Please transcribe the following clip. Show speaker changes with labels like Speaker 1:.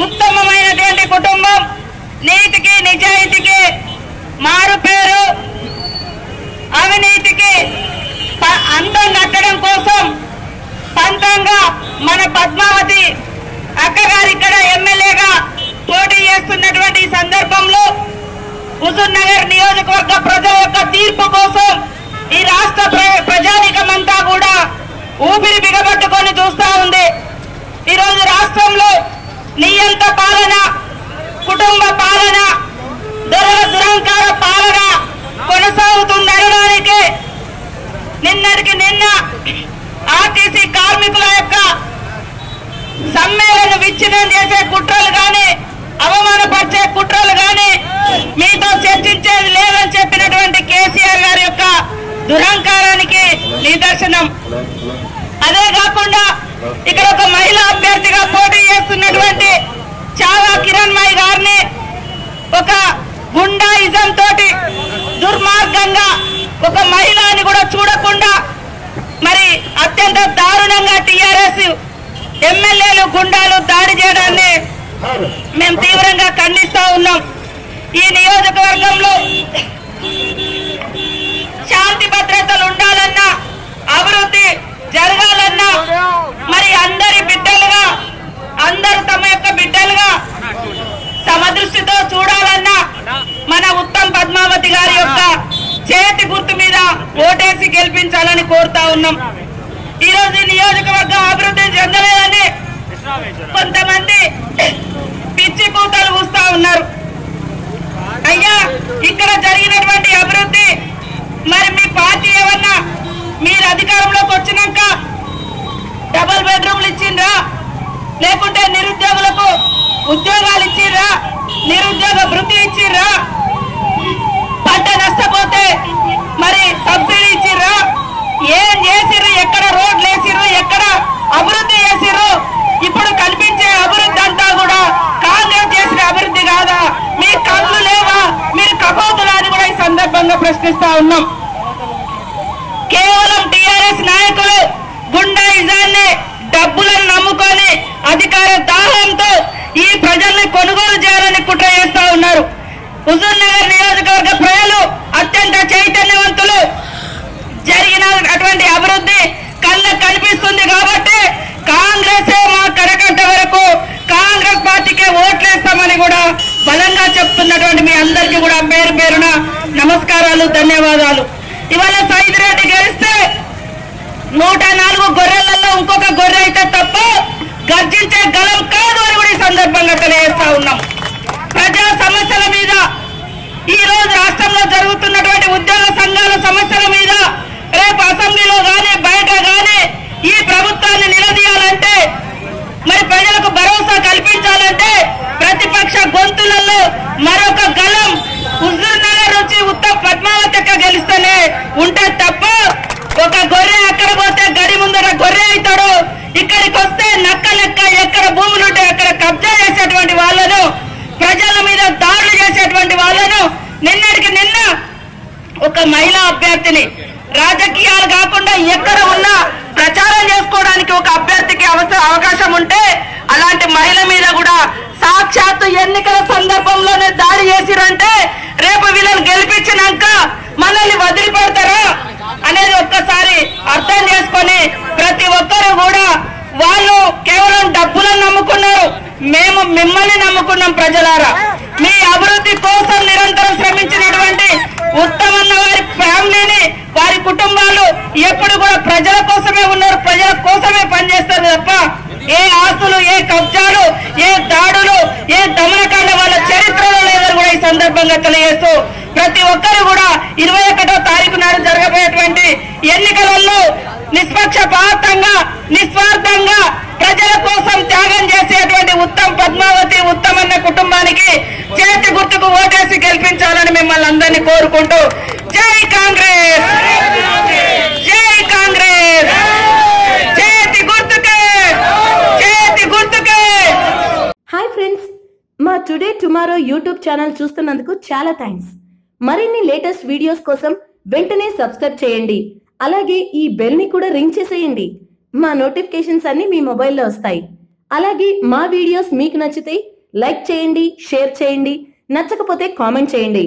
Speaker 1: ఉత్తమమైనటువంటి కుటుంబం, నీతికి నిజాయితీకి మారు పేరు, అవినీతికి అందం కట్టడం కోసం పంతంగా మన పద్మావతి అక్కగారు ఇక్కడ ఎమ్మెల్యేగా పోటీ చేస్తున్నటువంటి సందర్భంలో హుజూర్ నగర్ నియోజకవర్గ ప్రజల యొక్క తీర్పు కోసం ఈ రాష్ట్ర ప్రజానీకమంతా కూడా ఊపిరి బిగబట్టుకొని చూస్తా ఉంది. ఈరోజు రాష్ట్రంలో నియంత పాలన, కుటుంబ పాలన, దురహంకార పాలన కొనసాగుతుందనడానికి నిన్నటికి నిన్న ఆర్టీసీ కార్మికుల యొక్క సమ్మెలను విచ్ఛిన్నం చేసే కుట్రలు కానీ, అవమానపరిచే కుట్రలు కానీ, మీతో చర్చించేది లేదని చెప్పినటువంటి కేసీఆర్ గారి యొక్క దురహంకారానికి నిదర్శనం. అదే కాకుండా ఇక్కడ ఒక మహిళా అభ్యర్థిగా పోటీ చేస్తున్నటువంటి చావా కిరణ్మయి గారిని ఒక గుండాయిజం తోటి దుర్మార్గంగా ఒక మహిళని కూడా చూడకుండా మరి అత్యంత దారుణంగా టీఆర్ఎస్ ఎమ్మెల్యేలు గుండాలు దాడి చేయడాన్ని మేము తీవ్రంగా ఖండిస్తా ఉన్నాం. ఈ నియోజకవర్గంలో శాంతి భద్రతలు ఉండాలన్నా, అభివృద్ధి జరగాలన్నా, మరి అందరి బిడ్డలుగా, అందరూ తమ యొక్క బిడ్డలుగా సమదృష్టితో చూడాలన్నా మన ఉత్తమ్ పద్మావతి గారి యొక్క చేతి గుర్తు మీద ఓటేసి గెలిపించాలని కోరుతా ఉన్నాం. ఈ రోజు నియోజకవర్గం అభివృద్ధి చెందలేదని కొంతమంది పిచ్చి పూతలు ఊస్తా ఉన్నారు. అయ్యా, ఇక్కడ జరిగినటువంటి అభివృద్ధి మరి మీ పార్టీ ఏమన్నా మీరు అధికారంలోకి వచ్చినాక డబుల్ బెడ్రూమ్లు ఇచ్చిండ్రా, లేకుంటే నిరుద్యోగులకు ఉద్యోగాలు ఇచ్చిర్రా, నిరుద్యోగ వృత్తి ఇచ్చిర్రా, పంట నష్టపోతే మరి సబ్సిడీ ఇచ్చిర్రా, ఏం చేసిర్రు, ఎక్కడ రోడ్లు వేసిర్రు, ఎక్కడ అభివృద్ధి చేసిర్రు? ఇప్పుడు కనిపించే అభివృద్ధి అంతా కూడా కాంగ్రెస్ చేసిన అభివృద్ధి కాదా? మీ కళ్ళు లేవా? మీరు కపోతులా అని కూడా ఈ సందర్భంగా ప్రశ్నిస్తా ఉన్నాం. కేవలం టిఆర్ఎస్ నాయకులు గుండాయిజాన్ని, డబ్బులను నమ్ముకొని అధికార దాహంతో ఈ ప్రజల్ని కొనుగోలు చేయాలని కుట్ర చేస్తా ఉన్నారు. హుజూర్ నగర్ నియోజకవర్గ ప్రజలు అత్యంత చైతన్యవంతులు. జరిగినటువంటి అభివృద్ధి కళ్ళకు కనిపిస్తుంది కాబట్టి కాంగ్రెస్ మా కరకట్ట వరకు కాంగ్రెస్ పార్టీకే ఓట్లేస్తామని కూడా బలంగా చెప్తున్నటువంటి మీ అందరికీ కూడా పేరు పేరున నమస్కారాలు, ధన్యవాదాలు. ఇవాళ సైదిరెడ్డి గెలిస్తే 104 గొర్రెలలో ఇంకొక గొర్రె అయితే తప్ప గర్జించే గలం కాదు అని కూడా ఈ సందర్భంగా తెలియజేస్తా ఉన్నాం. ప్రజా సమస్యల మీద, ఈ రోజు రాష్ట్రంలో జరుగుతున్నటువంటి ఉద్యోగ సంఘాల సమస్యల మీద రేపు అసెంబ్లీలో గానీ బయట గానీ ఈ ప్రభుత్వాన్ని నిలదీయాలంటే, మరి ప్రజలకు భరోసా కల్పించాలంటే ప్రతిపక్ష గొంతులలో మరొక గలం హుజూర్ నగర్ నుంచి ఉత్తమ్ పద్మావతి గెలిస్తేనే ఉంటే తప్ప ఒక గొర్రె అక్కడ పోతే గడి ముందర గొర్రె అవుతాడు, ఇక్కడికి వస్తే నక్క లెక్క ఎక్కడ భూములుంటే అక్కడ కబ్జా చేసేటువంటి వాళ్ళను, ప్రజల మీద దాడులు చేసేటువంటి వాళ్ళను, నిన్నటికి నిన్న ఒక మహిళా అభ్యర్థిని రాజకీయాలు కాకుండా ఎక్కడ ఉన్నా ప్రచారం చేసుకోవడానికి ఒక అభ్యర్థికి అవకాశం ఉంటే అలాంటి మహిళ మీద కూడా సాక్షాత్తు ఎన్నికల సందర్భంలోనే దాడి చేసిరంటే రేపు వీళ్ళని గెలిపించినాక మనల్ని వదిలిపెడతారా అనేది ఒక్కసారి అర్థం చేసుకొని ప్రతి ఒక్కరు కూడా వాళ్ళు కేవలం డబ్బులను నమ్ముకున్నారు, మేము మిమ్మల్ని నమ్ముకున్నాం. ప్రజలారా, మీ అభివృద్ధి కోసం నిరంతరం శ్రమించినటువంటి ఉత్తమన్న వారి ఫ్యామిలీని, వారి కుటుంబాలు ఎప్పుడు కూడా ప్రజల కోసమే ఉన్నారు, ప్రజల కోసమే పనిచేస్తారు తప్ప ఏ ఆస్తులు, ఏ కబ్జాలు, ఏ దాడులు, ఏ దమనకాండ వాళ్ళ చరిత్రలో లేదని కూడా ఈ సందర్భంగా తెలియజేస్తూ ప్రతి ఒక్కరు కూడా 21వ తారీఖు నాడు జరగబోయేటువంటి ఎన్నికలలో నిష్పక్షపాతంగా, నిస్వార్థంగా ప్రజల కోసం త్యాగం చేసేటువంటి ఉత్తమ్ పద్మావతి, ఉత్తమన్న కుటుంబానికి చేతి గుర్తుకు ఓటేసి గెలిపించాలని మిమ్మల్ని అందరినీ కోరుకుంటూ జై కాంగ్రెస్, జై కాంగ్రెస్, చేతి గుర్తుకే, చేతి గుర్తుకే.
Speaker 2: హాయ్ ఫ్రెండ్స్, మా టుడే టుమారో యూట్యూబ్ ఛానల్ చూస్తున్నందుకు చాలా థ్యాంక్స్. మరిన్ని లేటెస్ట్ వీడియోస్ కోసం వెంటనే సబ్స్క్రైబ్ చేయండి. అలాగే ఈ బెల్ ని కూడా రింగ్ చేసేయండి. మా నోటిఫికేషన్స్ అన్ని మీ మొబైల్లో వస్తాయి. అలాగే మా వీడియోస్ మీకు నచ్చితే లైక్ చేయండి, షేర్ చేయండి, నచ్చకపోతే కామెంట్ చేయండి.